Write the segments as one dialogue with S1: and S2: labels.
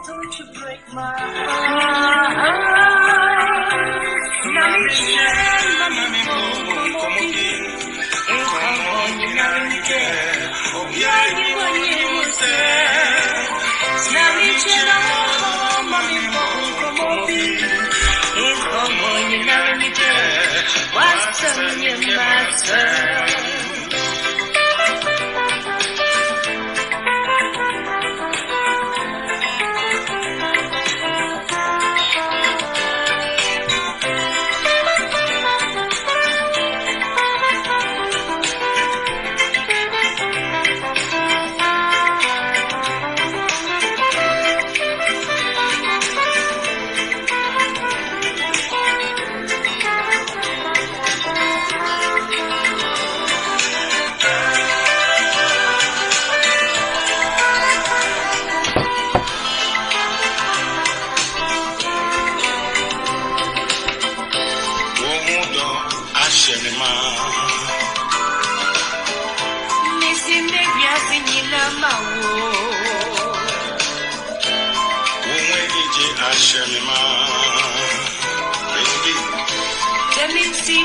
S1: Don't you break my heart. Mommy,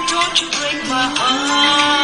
S1: don't you break my heart.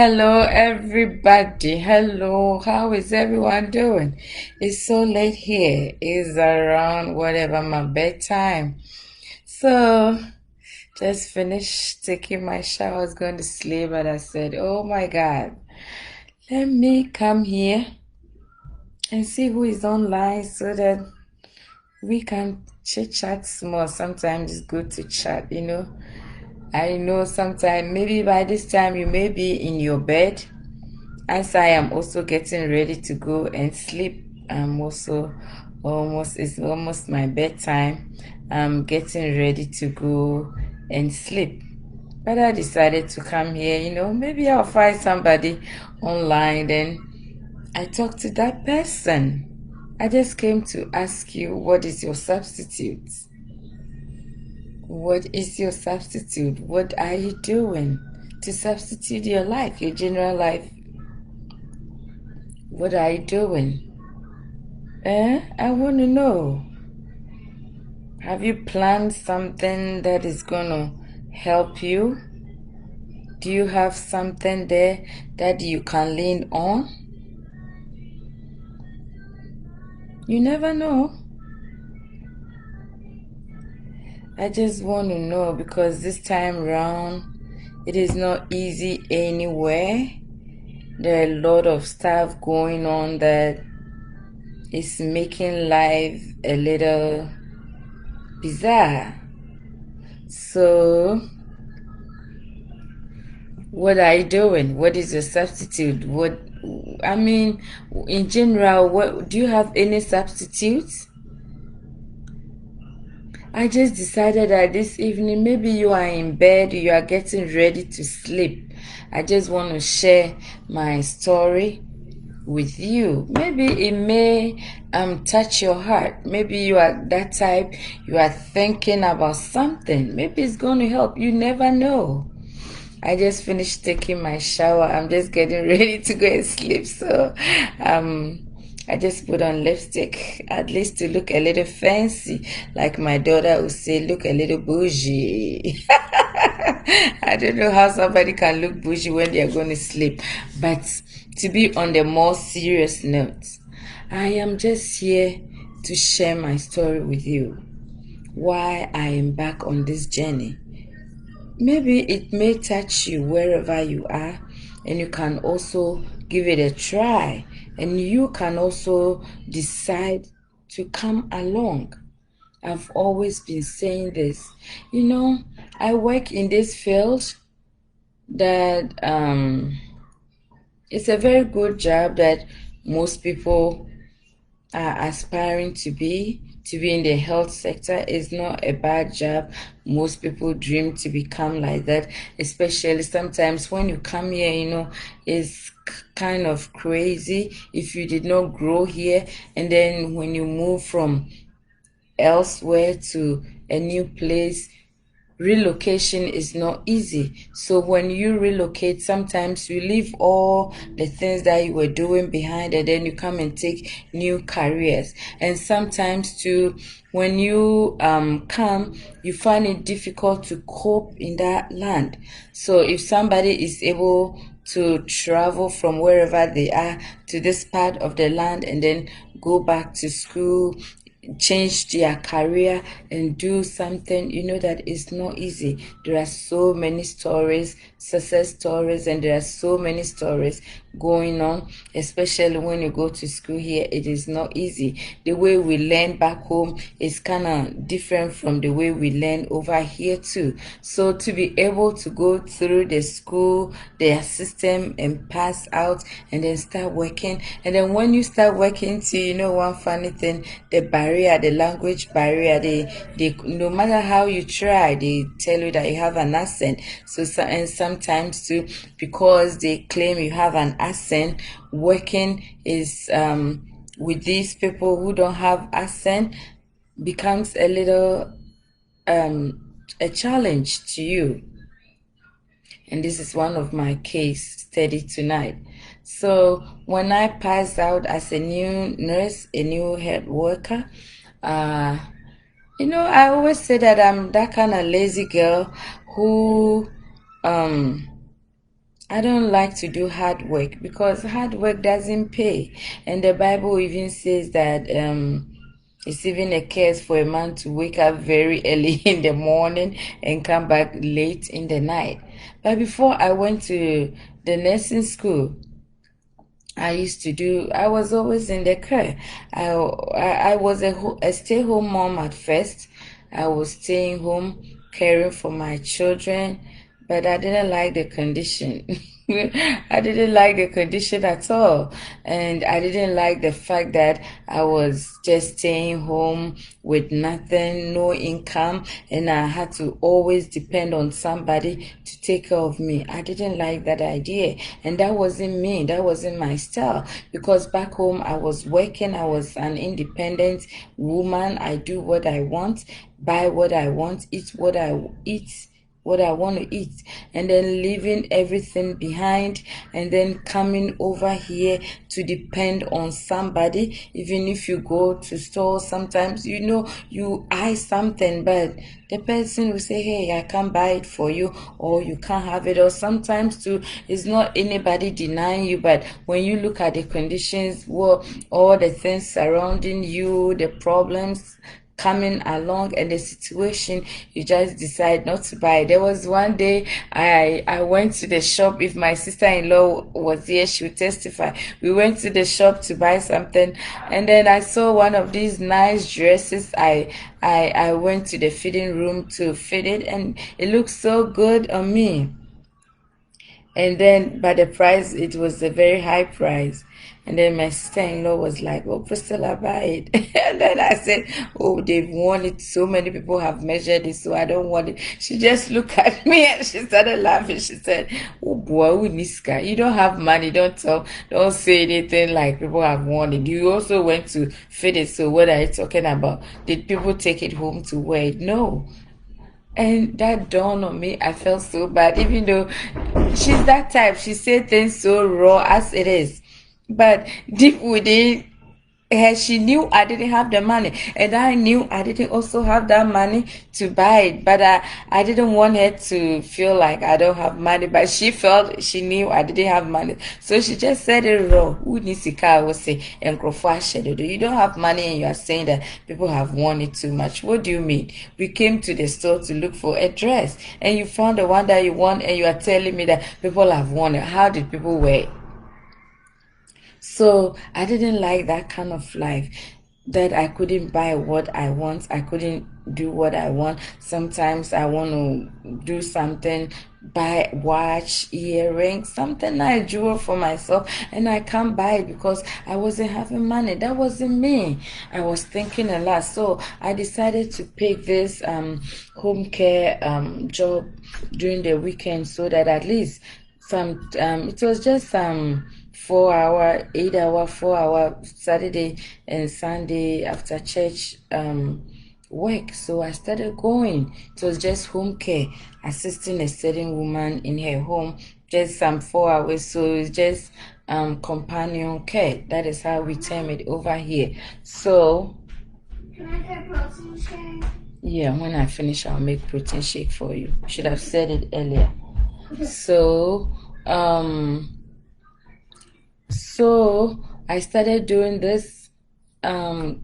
S2: Hello everybody. Hello, how is everyone doing? It's so late here. It's around whatever my bedtime. So just finished taking my shower. I was going to sleep, but I said, oh my God, let me come here and see who is online so that we can chit chat more. Sometimes it's good to chat, you know. I know sometimes, maybe by this time you may be in your bed, as I am also getting ready to go and sleep. I'm also it's almost my bedtime. I'm getting ready to go and sleep. But I decided to come here, maybe I'll find somebody online, then I talk to that person. I just came to ask you, what is your substitute? What is your substitute? What are you doing to substitute your life, your general life? What are you doing? I want to know. Have you planned something that is going to help you? Do you have something there that you can lean on? You never know. I just want to know, because this time round, it is not easy anywhere. There are a lot of stuff going on that is making life a little bizarre. So, what are you doing? What is your substitute? In general, what do you have any substitutes? I just decided that this evening, maybe you are in bed, you are getting ready to sleep. I just want to share my story with you. Maybe it may touch your heart. Maybe you are that type, you are thinking about something. Maybe it's going to help. You never know. I just finished taking my shower. I'm just getting ready to go and sleep. So I just put on lipstick, at least to look a little fancy. Like my daughter would say, look a little bougie. I don't know how somebody can look bougie when they're going to sleep. But to be on the more serious note, I am just here to share my story with you. Why I am back on this journey. Maybe it may touch you wherever you are, and you can also give it a try, and you can also decide to come along. I've always been saying this. I work in this field that it's a very good job that most people are aspiring to be in the health sector. Is not a bad job. Most people dream to become like that, especially sometimes when you come here, it's kind of crazy if you did not grow here, and then when you move from elsewhere to a new place, relocation is not easy. So when you relocate, sometimes you leave all the things that you were doing behind, and then you come and take new careers. And sometimes too, when you come, you find it difficult to cope in that land. So if somebody is able to travel from wherever they are to this part of the land and then go back to school, change their career and do something, that is not easy. There are so many stories, success stories, and there are so many stories going on, especially when you go to school here. It is not easy. The way we learn back home is kind of different from the way we learn over here too. So to be able to go through the school, their system, and pass out and then start working, and then when you start working too, one funny thing, the language barrier, they no matter how you try, they tell you that you have an accent. And sometimes too, because they claim you have an accent, working is with these people who don't have accent becomes a little a challenge to you. And this is one of my case study tonight. So when I passed out as a new nurse, a new health worker, I always say that I'm that kind of lazy girl who I don't like to do hard work, because hard work doesn't pay. And the Bible even says that it's even a curse for a man to wake up very early in the morning and come back late in the night. But before I went to the nursing school, I was always in the care. I was a stay-home mom at first. I was staying home, caring for my children, but I didn't like the condition. I didn't like the condition at all. And I didn't like the fact that I was just staying home with nothing, no income, and I had to always depend on somebody to take care of me. I didn't like that idea. And that wasn't me. That wasn't my style. Because back home, I was working. I was an independent woman. I do what I want, buy what I want, eat what I want to eat, and then leaving everything behind, and then coming over here to depend on somebody. Even if you go to store, sometimes you eye something, but the person will say, hey, I can't buy it for you, or you can't have it. Or sometimes too, it's not anybody denying you, but when you look at the conditions, well, all the things surrounding you, the problems coming along, and the situation, you just decide not to buy. There was one day I went to the shop. If my sister-in-law was here, she would testify. We went to the shop to buy something, and then I saw one of these nice dresses. I went to the fitting room to fit it, and it looked so good on me. And then, but the price, it was a very high price. And then my sister-in-law was like, oh, Priscilla, buy it. And then I said, oh, they've worn it. So many people have measured it, so I don't want it. She just looked at me and she started laughing. She said, oh, boy, Niska, you don't have money. Don't say anything like people have worn it. You also went to fit it. So what are you talking about? Did people take it home to wear it? No. And that dawned on me. I felt so bad, even though she's that type. She said things so raw as it is. But deep within her, she knew I didn't have the money. And I knew I didn't also have that money to buy it. But I didn't want her to feel like I don't have money. But she felt, she knew I didn't have money. So she just said it raw. Who needs to car will say, and you don't have money and you are saying that people have worn it too much. What do you mean? We came to the store to look for a dress, and you found the one that you want, and you are telling me that people have worn it. How did people wear it? So I didn't like that kind of life, that I couldn't buy what I want. I couldn't do what I want. Sometimes I want to do something, buy watch, earrings, something I jewel for myself, and I can't buy it because I wasn't having money. That wasn't me. I was thinking a lot. So I decided to pick this home care job during the weekend, so that at least it was just 4 hour, 8 hour, 4 hour Saturday and Sunday after church work. So I started going. It was just home care, assisting a certain woman in her home, just some 4 hours. So it's just companion care. That is how we term it over here. So
S3: Can I get protein shake?
S2: yeah, when I finish, I'll make protein shake for you. Should have said it earlier. So so I started doing this um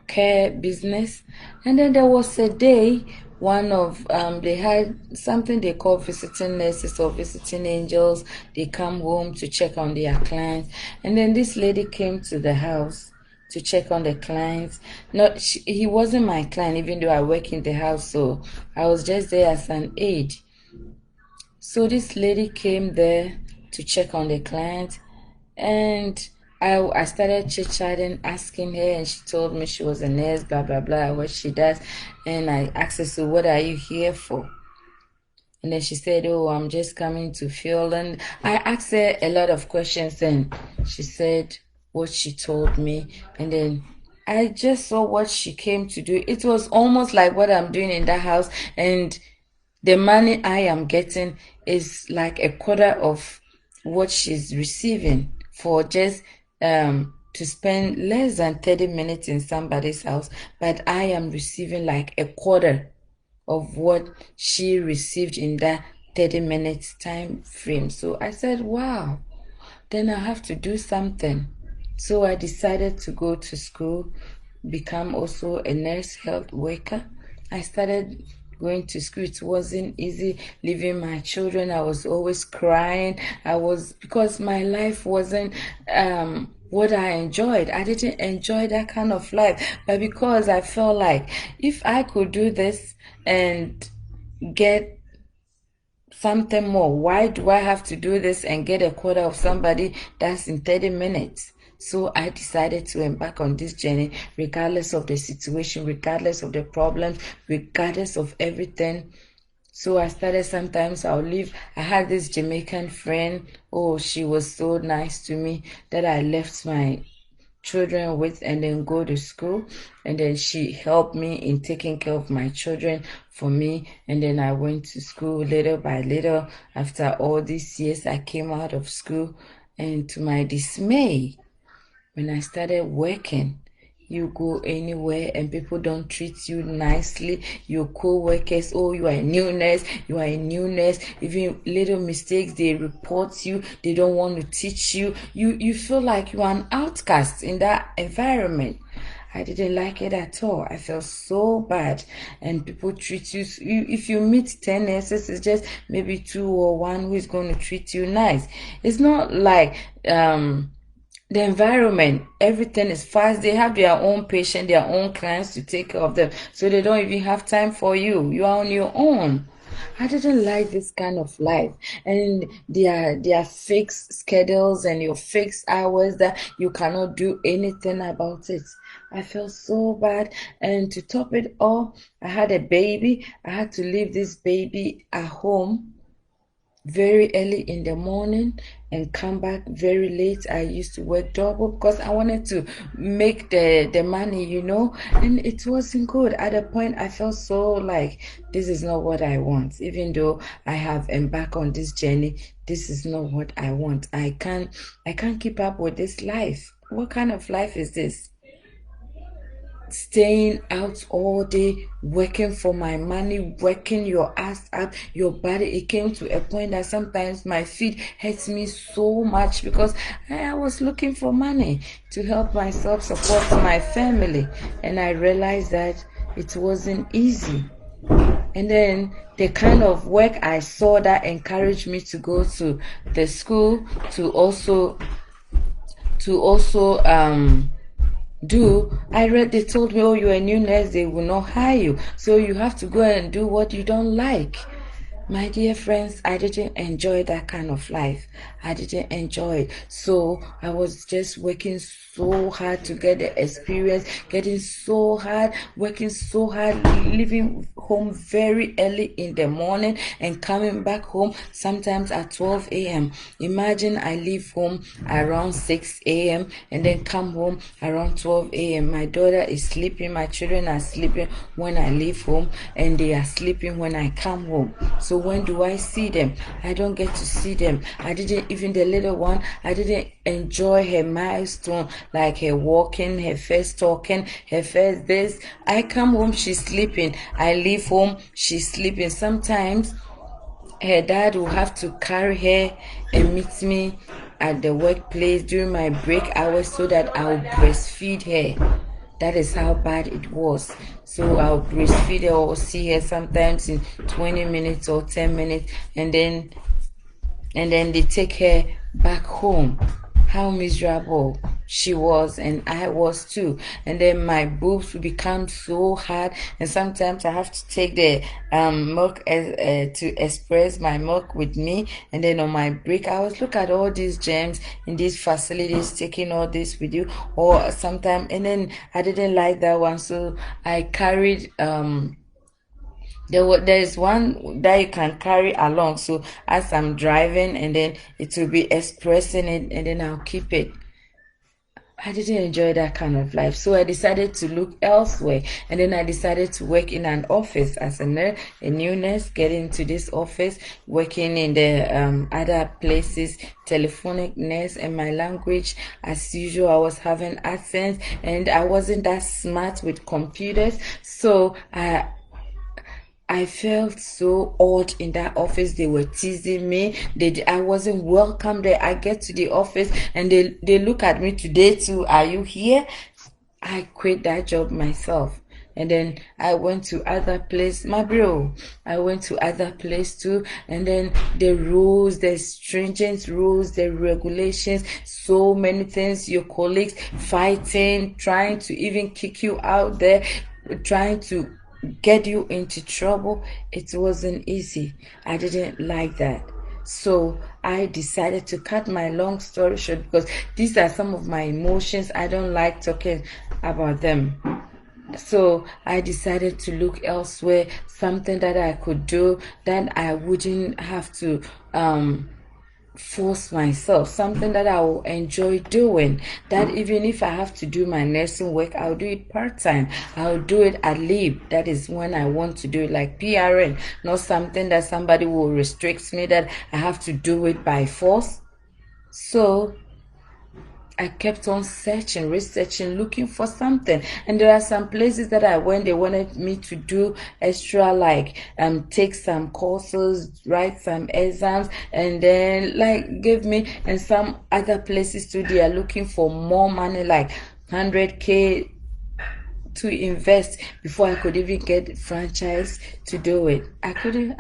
S2: care business, and then there was a day, one of they had something they call visiting nurses or visiting angels. They come home to check on their clients, and then this lady came to the house to check on the clients. Not he wasn't my client, even though I work in the house, so I was just there as an aide. So this lady came there to check on the client, and I started chit chatting, asking her, and she told me she was a nurse, blah blah blah, what she does. And I asked her, so what are you here for? And then she said, oh, I'm just coming to feel. And I asked her a lot of questions, and she said what she told me. And then I just saw what she came to do. It was almost like what I'm doing in that house. And the money I am getting is like a quarter of what she's receiving for just to spend less than 30 minutes in somebody's house, but I am receiving like a quarter of what she received in that 30 minutes time frame. So I said, wow, then I have to do something. So I decided to go to school, become also a nurse health worker. I started going to school. It wasn't easy leaving my children. I was always crying. Because my life wasn't what I enjoyed. I didn't enjoy that kind of life. But because I felt like if I could do this and get something more. Why do I have to do this and get a quota of somebody that's in 30 minutes? So I decided to embark on this journey, regardless of the situation, regardless of the problems, regardless of everything. So I started, sometimes I'll leave. I had this Jamaican friend. Oh, she was so nice to me that I left my children with and then go to school, and then she helped me in taking care of my children for me, and then I went to school little by little. After all these years, I came out of school, and to my dismay, when I started working, you go anywhere and people don't treat you nicely. Your co-workers, oh, you are a new nurse, you are a new nurse. Even little mistakes, they report you. They don't want to teach you. You feel like you are an outcast in that environment. I didn't like it at all. I felt so bad. And people treat you, if you meet 10 nurses, it's just maybe 2 or 1 who is going to treat you nice. It's not like, the environment, everything is fast. They have their own patient, their own clients to take care of them. So they don't even have time for you. You are on your own. I didn't like this kind of life. And their fixed schedules and your fixed hours that you cannot do anything about it. I felt so bad. And to top it all, I had a baby. I had to leave this baby at home very early in the morning and come back very late. I used to work double because I wanted to make the money, and it wasn't good. At a point, I felt so like this is not what I want. Even though I have embarked on this journey, this is not what I want. I can't keep up with this life. What kind of life is this? Staying out all day, working for my money, working your ass up, your body. It came to a point that sometimes my feet hurt me so much because I was looking for money to help myself support my family, and I realized that it wasn't easy. And then the kind of work I saw that encouraged me to go to the school to also they told me, oh, you're a new nurse, they will not hire you, so you have to go and do what you don't like. My dear friends, I didn't enjoy that kind of life. I didn't enjoy it. So I was just working so hard to get the experience, working so hard, leaving home very early in the morning and coming back home sometimes at 12 a.m. Imagine I leave home around 6 a.m. and then come home around 12 a.m. My daughter is sleeping, my children are sleeping when I leave home, and they are sleeping when I come home. So when do I see them? I don't get to see them. Even the little one, I didn't enjoy her milestone, like her walking, her first talking, her first this. I come home, she's sleeping. I leave home, she's sleeping. Sometimes her dad will have to carry her and meet me at the workplace during my break hours so that I'll breastfeed her. That is how bad it was. So I'll breastfeed her or see her sometimes in 20 minutes or 10 minutes, and then they take her back home. How miserable she was, and I was too. And then my boobs would become so hard, and sometimes I have to take the milk to express my milk with me. And then on my break hours, look at all these gems in these facilities, taking all this with you. Or sometimes, and then I didn't like that one, so I carried there's one that you can carry along, so as I'm driving, and then it will be expressing it, and then I'll keep it. I didn't enjoy that kind of life, so I decided to look elsewhere, and then I decided to work in an office as a nurse, a new nurse, getting into this office, working in the other places, telephonic nurse, and my language, as usual, I was having accents, and I wasn't that smart with computers, so I felt so odd in that office. They were teasing me. I wasn't welcome there. I get to the office and they look at me, today too, are you here? I quit that job myself. And then I went to other place, my bro. I went to other place too. And then the rules, the stringent rules, the regulations, so many things, your colleagues fighting, trying to even kick you out there, trying to get you into trouble. It wasn't easy. I didn't like that. So I decided to cut my long story short because these are some of my emotions. I don't like talking about them. So I decided to look elsewhere, something that I could do that I wouldn't have to force myself, something that I will enjoy doing. That even if I have to do my nursing work, I'll do it part-time. I'll do it at leave. That is when I want to do it, like PRN, not something that somebody will restrict me, that I have to do it by force. So I kept on searching, researching, looking for something. And there are some places that I went, they wanted me to do extra, like take some courses, write some exams, and then like give me, and some other places too, they are looking for more money, like 100K to invest before I could even get franchise to do it. I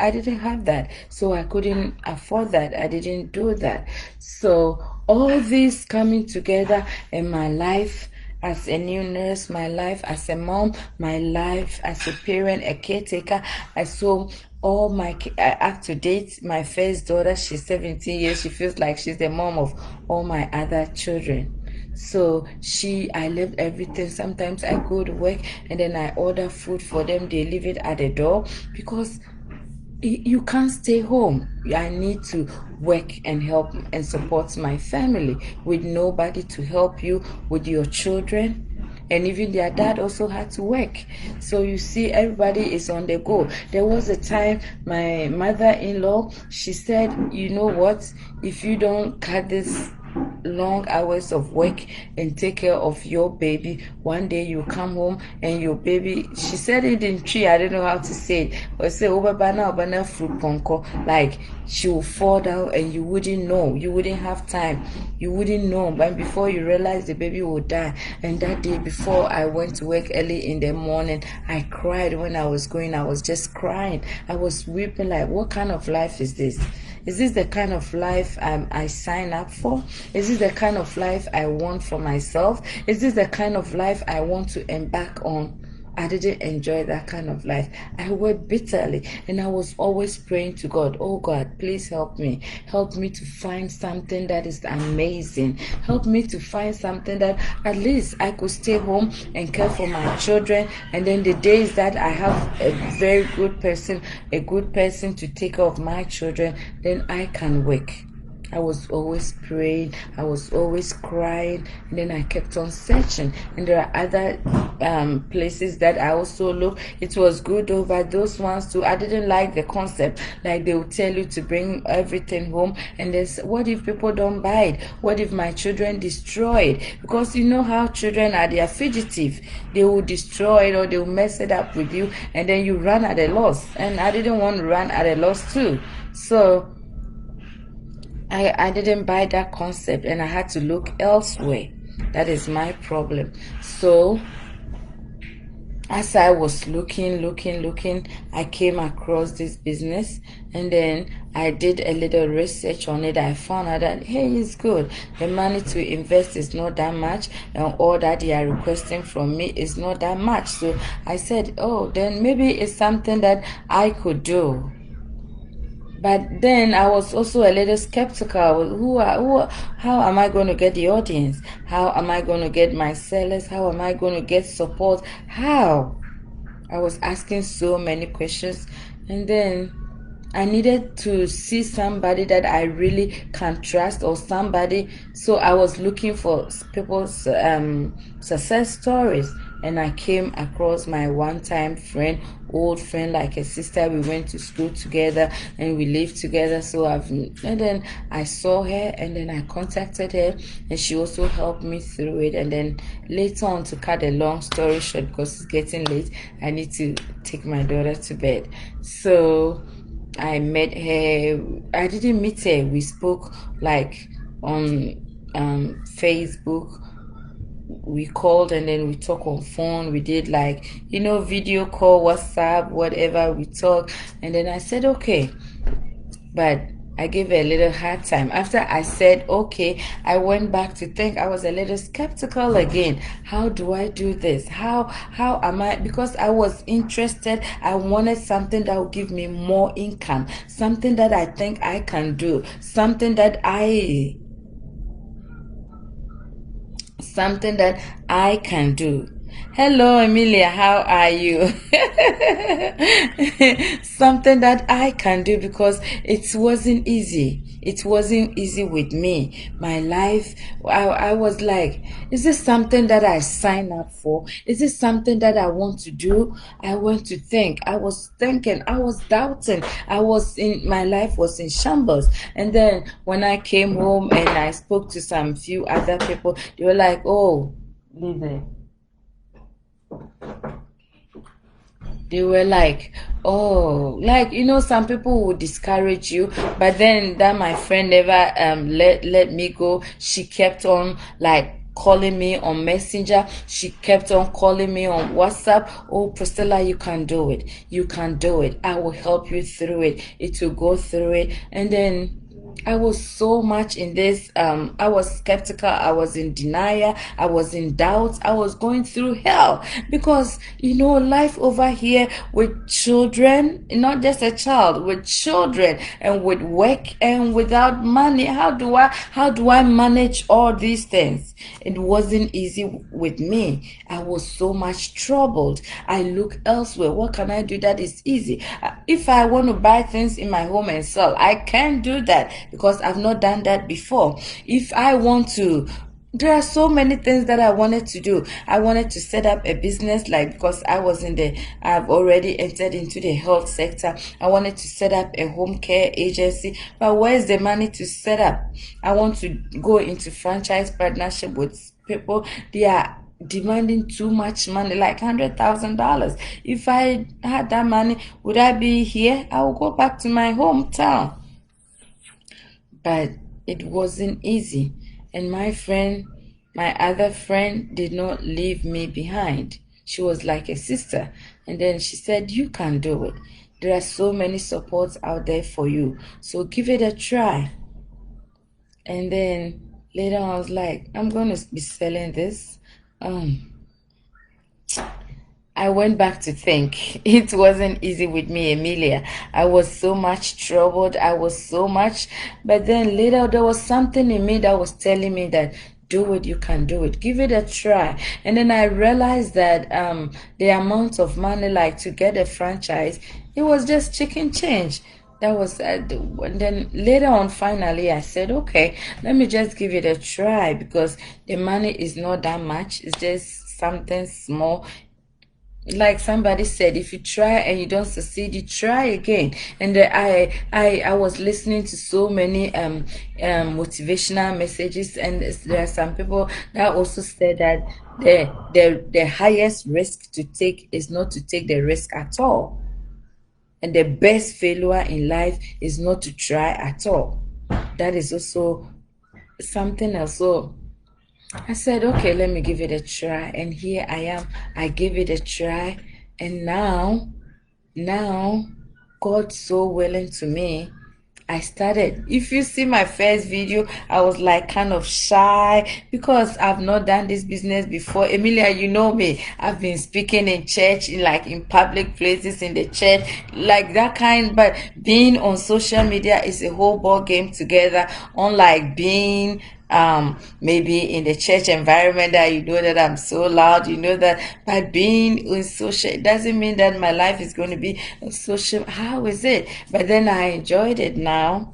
S2: didn't have that. So I couldn't afford that. I didn't do that. So all this coming together in my life as a new nurse, my life as a mom, my life as a parent, a caretaker, I saw all my up to date. My first daughter, she's 17 years. She feels like she's the mom of all my other children. So I left everything. Sometimes I go to work and then I order food for them. They leave it at the door because you can't stay home. I need to work and help and support my family with nobody to help you with your children. And even their dad also had to work. So you see, everybody is on the go. There was a time my mother-in-law, she said, you know what, if you don't cut this long hours of work and take care of your baby, one day you come home and your baby, she said it in tree, I don't know how to say it, but say obana fruit ponko, like she will fall down and you wouldn't know, you wouldn't have time, you wouldn't know, but before you realize the baby will die. And that day before I went to work early in the morning, I cried. When I was going, I was just crying, I was weeping, like what kind of life is this? Is this the kind of life I sign up for? Is this the kind of life I want for myself? Is this the kind of life I want to embark on? I didn't enjoy that kind of life. I wept bitterly and I was always praying to God, oh God, please help me. Help me to find something that is amazing. Help me to find something that at least I could stay home and care for my children. And then the days that I have a very good person, to take care of my children, then I can work. I was always praying, I was always crying, and then I kept on searching. And there are other places that I also look. It was good over those ones too. I didn't like the concept, like they will tell you to bring everything home, and there's what if people don't buy it? What if my children destroy it? Because you know how children are, they are fugitive. They will destroy it or they will mess it up with you, and then you run at a loss. And I didn't want to run at a loss too. So I didn't buy that concept and I had to look elsewhere. That is my problem. So as I was looking, I came across this business, and then I did a little research on it. I found out that, hey, it's good. The money to invest is not that much, and all that they are requesting from me is not that much. So I said, oh, then maybe it's something that I could do. But then I was also a little skeptical. How am I going to get the audience? How am I going to get my sellers? How am I going to get support? How? I was asking so many questions. And then I needed to see somebody that I really can trust, or somebody. So I was looking for people's success stories. And I came across my one-time friend, old friend, like a sister. We went to school together and we lived together. And then I saw her, and then I contacted her, and she also helped me through it. And then later on, to cut a long story short, because it's getting late, I need to take my daughter to bed. So I met her. I didn't meet her. We spoke like on Facebook. We called and then we talked on phone. We did like, video call, WhatsApp, whatever. We talked, and then I said, okay. But I gave her a little hard time. After I said, okay, I went back to think. I was a little skeptical again. How do I do this? How am I? Because I was interested. I wanted something that would give me more income, something that I think I can do, something that I can do. Hello, Emilia, how are you? Something that I can do because it wasn't easy. It wasn't easy with me. My life, I was like, is this something that I sign up for? Is this something that I want to do? I want to think. I was thinking, I was doubting. My life was in shambles. And then when I came home and I spoke to some few other people, they were like, oh, Lizzie. They were like, oh, like, some people would discourage you, but then that my friend never let me go. She kept on like calling me on Messenger. She kept on calling me on WhatsApp. Oh, Priscilla, you can do it. You can do it. I will help you through it. It will go through it. And then I was so much in this. I was skeptical. I was in denial. I was in doubt. I was going through hell because, life over here with children, not just a child, with children and with work and without money. How do I manage all these things? It wasn't easy with me. I was so much troubled. I look elsewhere. What can I do that is easy? If I want to buy things in my home and sell, I can do that because I've not done that before. If I want to, there are so many things that I wanted to do. I wanted to set up a business, because I've already entered into the health sector. I wanted to set up a home care agency, but where's the money to set up? I want to go into franchise partnership with people. They are demanding too much money, like $100,000. If I had that money, would I be here? I will go back to my hometown. But it wasn't easy. And my other friend did not leave me behind. She was like a sister. And then she said, you can do it. There are so many supports out there for you. So give it a try. And then later on, I was like, I'm going to be selling this. I went back to think. It wasn't easy with me, Emilia. I was so much troubled. But then later there was something in me that was telling me that do it, you can do it. Give it a try. And then I realized that the amount of money, like to get a franchise, it was just chicken change. That was, and then later on, finally, I said, okay, let me just give it a try because the money is not that much. It's just something small. Like somebody said, if you try and you don't succeed, you try again. And I was listening to so many motivational messages, and there are some people that also said that the highest risk to take is not to take the risk at all, and the best failure in life is not to try at all. That is also something else. So I said, okay, let me give it a try. And here I am. I gave it a try. And now, God's so willing to me. I started. If you see my first video, I was like kind of shy because I've not done this business before. Emilia, you know me. I've been speaking in church, in public places, in the church, like that kind. But being on social media is a whole ball game together. Unlike being maybe in the church environment that that I'm so loud, that, but being in social, it doesn't mean that my life is going to be social. How is it? But then I enjoyed it now.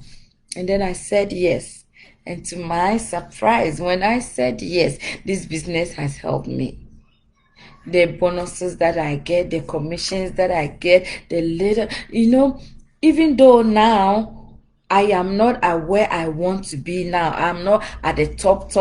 S2: And then I said yes. And to my surprise, when I said yes, this business has helped me. The bonuses that I get, the commissions that I get, the little, even though now I am not at where I want to be now. I'm not at the top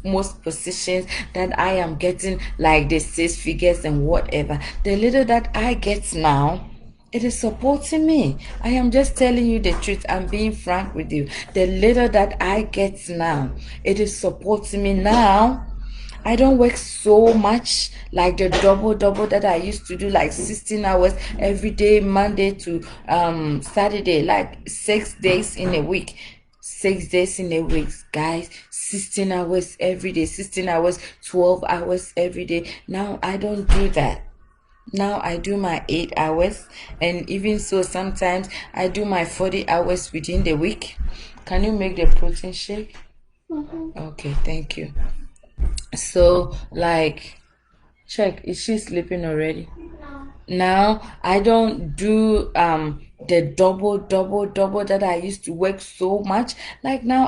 S2: most positions that I am getting, like the 6 figures and whatever. The little that I get now, it is supporting me. I am just telling you the truth. I'm being frank with you. The little that I get now, it is supporting me now. I don't work so much like the double that I used to do, like 16 hours every day, Monday to Saturday, like 6 days in a week. 6 days in a week, guys. 16 hours every day, 16 hours, 12 hours every day. Now I don't do that. Now I do my 8 hours, and even so, sometimes I do my 40 hours within the week. Can you make the protein shake? Okay, thank you. So, like, check, is she sleeping already?
S3: No.
S2: Now I don't do the double that I used to work so much. Like now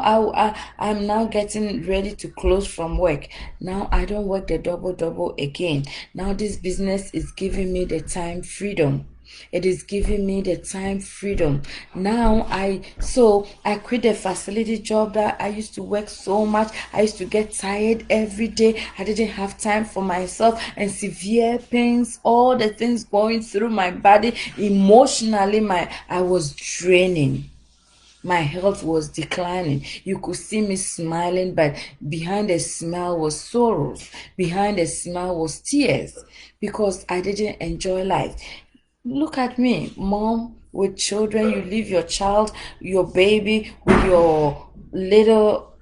S2: I'm now getting ready to close from work. Now I don't work the double again. Now this business is giving me the time freedom. It is giving me the time freedom. Now I quit the facility job that I used to work so much. I used to get tired every day. I didn't have time for myself, and severe pains, all the things going through my body emotionally. I was draining. My health was declining. You could see me smiling, but behind the smile was sorrows. Behind the smile was tears, because I didn't enjoy life. Look at me, mom with children. You leave your child, your baby, with your little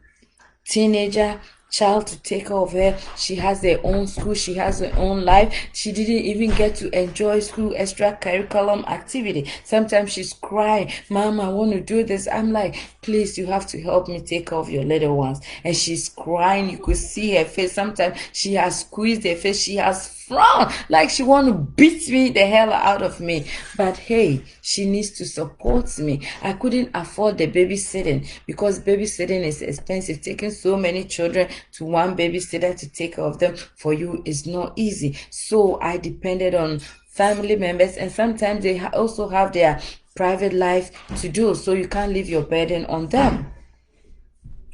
S2: teenager child to take care of her. She has her own school, she has her own life. She didn't even get to enjoy school extra curriculum activity. Sometimes she's crying, Mom, I want to do this. I'm like, please, you have to help me take care of your little ones. And she's crying. You could see her face. Sometimes she has squeezed her face. She has frowned like she want to beat me the hell out of me. But hey, she needs to support me. I couldn't afford the babysitting, because babysitting is expensive. Taking so many children to one babysitter to take care of them for you is not easy. So I depended on family members, and sometimes they also have their private life to do, so you can't leave your burden on them.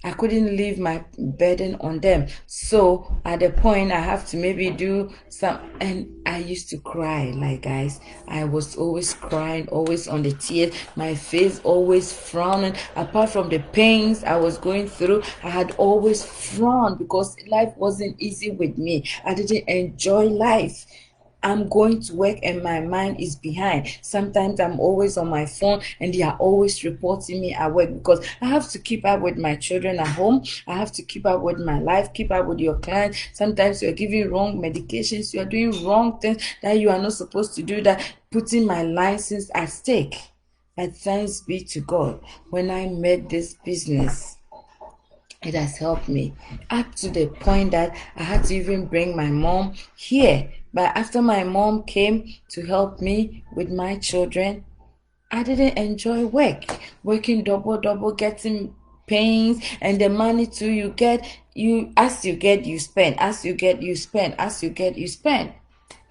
S2: I couldn't leave my burden on them. So at the point I have to maybe do some, and I used to cry. Like, guys, I was always crying, always on the tears, my face always frowning. Apart from the pains I was going through, I had always frowned because life wasn't easy with me. I didn't enjoy life. I'm going to work and my mind is behind. Sometimes I'm always on my phone and they are always reporting me at work, because I have to keep up with my children at home. I have to keep up with my life, keep up with your clients. Sometimes you're giving wrong medications, you're doing wrong things that you are not supposed to do, that putting my license at stake. But thanks be to God, when I made this business, it has helped me up to the point that I had to even bring my mom here. But after my mom came to help me with my children, I didn't enjoy working double, getting pains, and the money too you get, as you get you spend, as you get you spend, as you get you spend.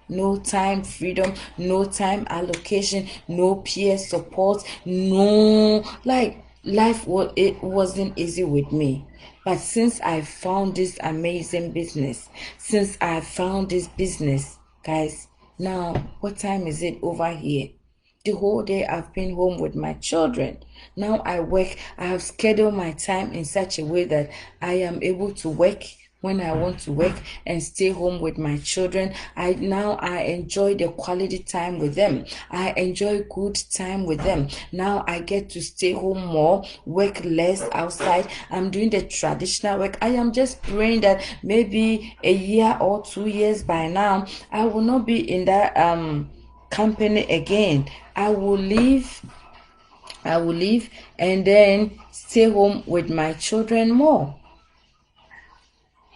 S2: No time freedom, no time allocation, no peer support, no, like, it wasn't easy with me. But since I found this amazing business, guys, now what time is it over here? The whole day I've been home with my children. Now I have scheduled my time in such a way that I am able to work when I want to work and stay home with my children. I enjoy the quality time with them. I enjoy good time with them. Now I get to stay home more, work less outside. I'm doing the traditional work. I am just praying that maybe a year or 2 years by now, I will not be in that company again. I will leave and then stay home with my children more.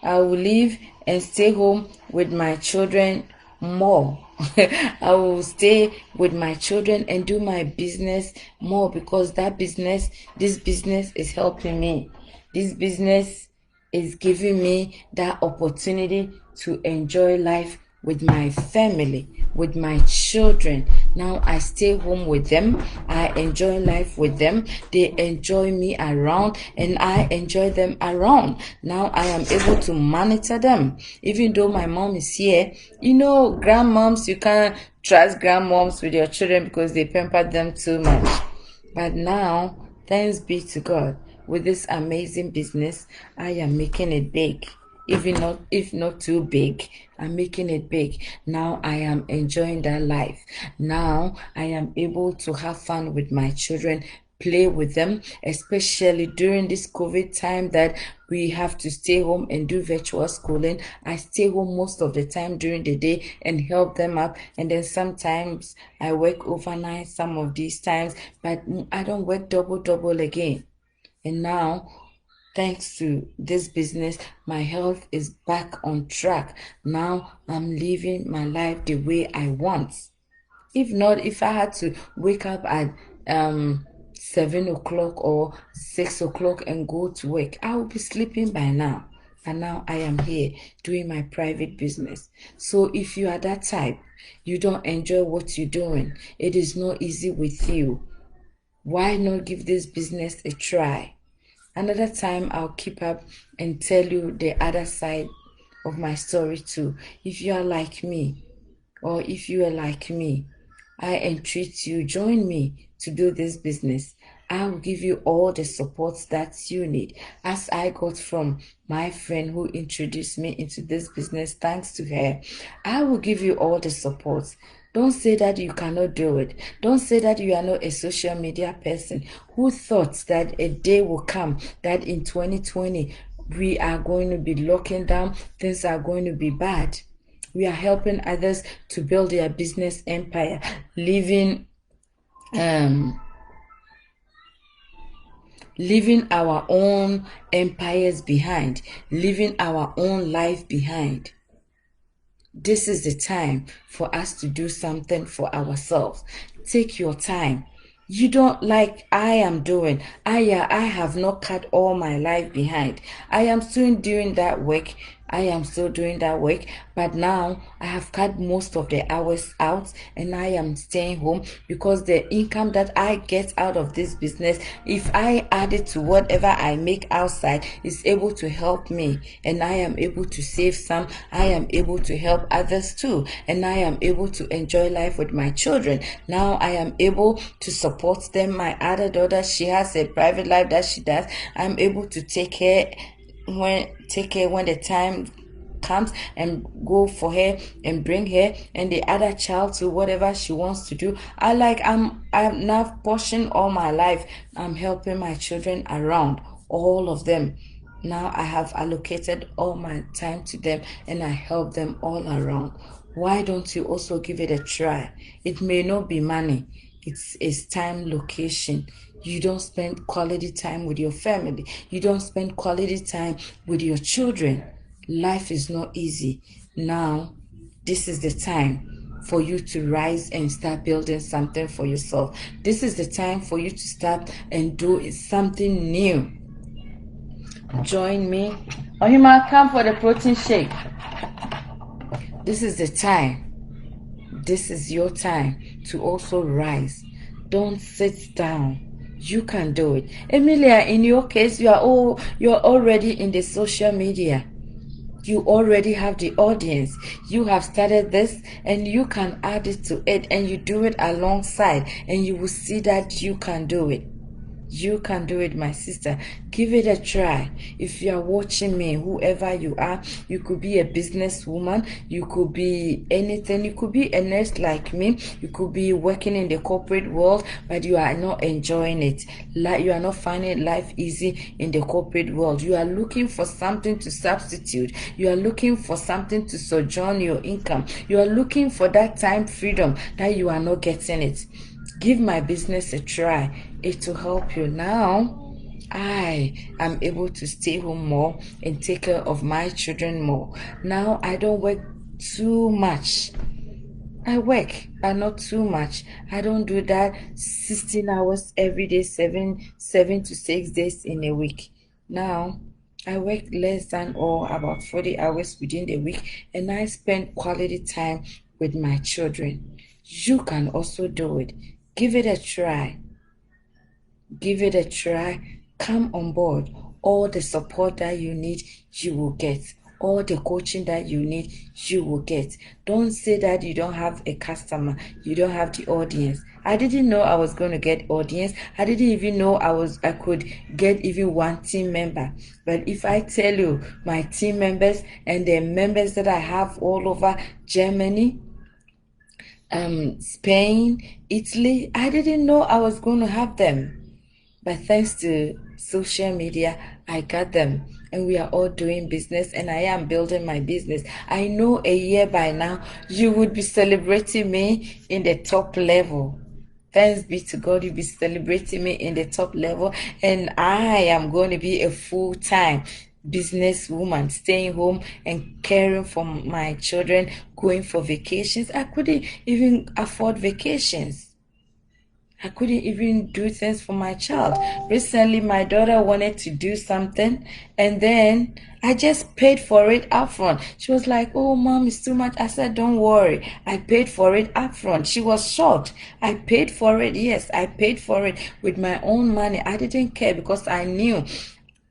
S2: I will leave and stay home with my children more. I will stay with my children and do my business more, because this business is helping me. This business is giving me that opportunity to enjoy life with my family, with my children. Now I stay home with them. I enjoy life with them. They enjoy me around and I enjoy them around. Now I am able to monitor them. Even though my mom is here, grandmoms, you can't trust grandmoms with your children because they pamper them too much. But now, thanks be to God, with this amazing business, I am making it big. even not if not too big. I'm making it big. Now I am enjoying that life. Now I am able to have fun with my children, play with them, especially during this COVID time that we have to stay home and do virtual schooling. I stay home most of the time during the day and help them up. And then sometimes I work overnight some of these times, but I don't work double again. And now, thanks to this business, my health is back on track. Now I'm living my life the way I want. If not, if I had to wake up at 7 o'clock or 6 o'clock and go to work, I would be sleeping by now. And now I am here doing my private business. So if you are that type, you don't enjoy what you're doing, it is not easy with you, why not give this business a try? Another time I'll keep up and tell you the other side of my story too. If you are like me, or if you are like me, I entreat you, join me to do this business. I will give you all the support that you need, as I got from my friend who introduced me into this business. Thanks to her, I will give you all the support. Don't say that you cannot do it. Don't say that you are not a social media person. Who thought that a day will come that in 2020 we are going to be locking down, things are going to be bad? We are helping others to build their business empire, living our own empires behind, living our own life behind. This is the time for us to do something for ourselves. Take your time. You don't like I am doing. I have not cut all my life behind. I am still doing that work. But now I have cut most of the hours out and I am staying home because the income that I get out of this business, if I add it to whatever I make outside, is able to help me, and I am able to save some. I am able to help others too, and I am able to enjoy life with my children. Now I am able to support them. My other daughter, she has a private life that she does. I'm able to take care when the time comes and go for her and bring her and the other child to whatever she wants to do. I'm now pushing all my life. I'm helping my children around, all of them. Now I have allocated all my time to them and I help them all around. Why don't you also give it a try? It may not be money. It's time, location. You don't spend quality time with your family. You don't spend quality time with your children. Life is not easy. Now, this is the time for you to rise and start building something for yourself. This is the time for you to start and do something new. Join me. Ohima, come for the protein shake. This is the time. This is your time to also rise. Don't sit down. You can do it. Emilia, in your case, you're already in the social media. You already have the audience. You have started this and you can add it to it and you do it alongside and you will see that you can do it. You can do it, my sister. Give it a try. If you are watching me, whoever you are, you could be a businesswoman, you could be anything, you could be a nurse like me, you could be working in the corporate world, but you are not enjoying it. You are not finding life easy in the corporate world. You are looking for something to substitute. You are looking for something to sojourn your income. You are looking for that time freedom that you are not getting it. Give my business a try. It will help you. Now, I am able to stay home more and take care of my children more. Now, I don't work too much. I work, but not too much. I don't do that 16 hours every day, 7 to 6 days in a week. Now, I work less than or about 40 hours within the week, and I spend quality time with my children. You can also do it. Give it a try. Give it a try. Come on board. All the support that you need, you will get. All the coaching that you need, you will get. Don't say that you don't have a customer, you don't have the audience. I didn't know I was going to get audience. I didn't even know I could get even one team member. But if I tell you my team members and the members that I have all over Germany, Spain, Italy, I didn't know I was going to have them. But thanks to social media, I got them. And we are all doing business, and I am building my business. I know a year by now, you would be celebrating me in the top level. Thanks be to God, you'll be celebrating me in the top level, and I am going to be a full-time businesswoman, staying home and caring for my children, going for vacations. I couldn't even afford vacations. I couldn't even do things for my child. Recently, my daughter wanted to do something, and then I just paid for it upfront. She was like, "Oh, mom, it's too much." I said, "Don't worry. I paid for it upfront." She was shocked. I paid for it. Yes, I paid for it with my own money. I didn't care because I knew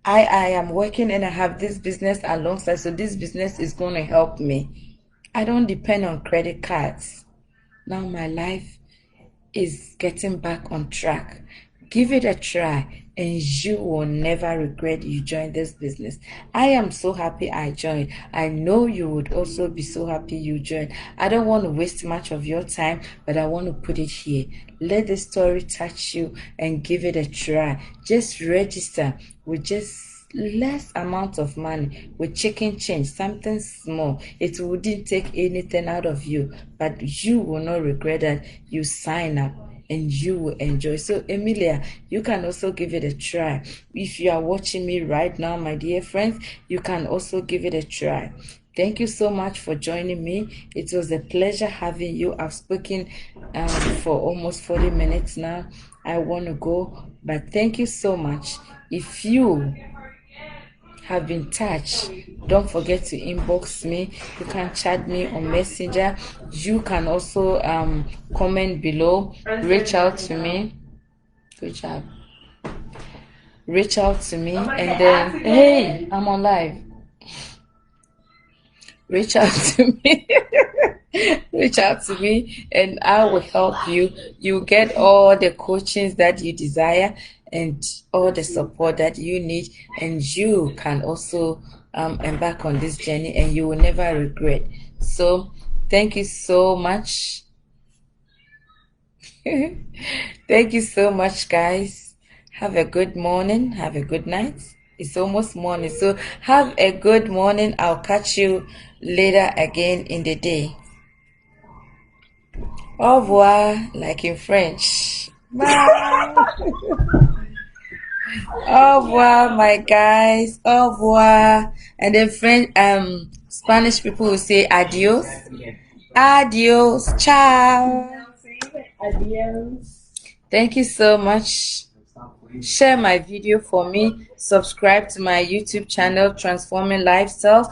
S2: I am working and I have this business alongside, so this business is going to help me. I don't depend on credit cards. Now my life is getting back on track. Give it a try and you will never regret you joined this business. I am so happy I joined. I know you would also be so happy you joined. I don't want to waste much of your time, but I want to put it here. Let the story touch you and give it a try. Just register with just less amount of money, with chicken change, something small. It wouldn't take anything out of you, but you will not regret that you sign up and you will enjoy. So Emilia, you can also give it a try. If you are watching me right now, my dear friends, you can also give it a try. Thank you so much for joining me. It was a pleasure having you. I've spoken for almost 40 minutes now. I want to go, but thank you so much. If you have been touched, don't forget to inbox me. You can chat me on Messenger. You can also comment below, reach out to me. Good job. Reach out to me, and then hey, I'm on live. Reach out to me. Reach out to me and I will help you. You get all the coachings that you desire and all the support that you need, and you can also embark on this journey and you will never regret. So thank you so much. Thank you so much, guys. Have a good morning. Have a good night. It's almost morning, so have a good morning. I'll catch you later again in the day. Au revoir, like in French. Bye. Au revoir, my guys. Au revoir. And then French, Spanish people will say adios. Adios. Ciao.
S1: Adios.
S2: Thank you so much. Share my video for me. Subscribe to my YouTube channel, Transforming Lifestyles.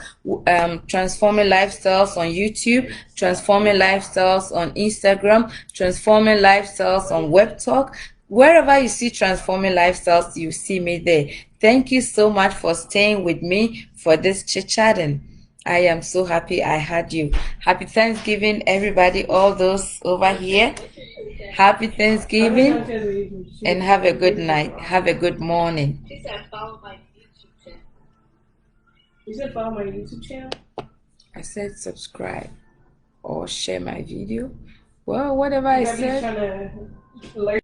S2: Transforming Lifestyles on YouTube, Transforming Lifestyles on Instagram, Transforming Lifestyles on Web Talk. Wherever you see Transforming Lifestyles, you see me there. Thank you so much for staying with me for this chit-chatting. I am so happy I had you. Happy Thanksgiving, everybody, all those over here. Happy Thanksgiving and have a good night. Have a good morning.
S3: She said follow my YouTube channel.
S1: You said follow my YouTube channel?
S2: I said subscribe or share my video. Well, whatever I
S1: You gotta be
S2: said.
S1: trying to learn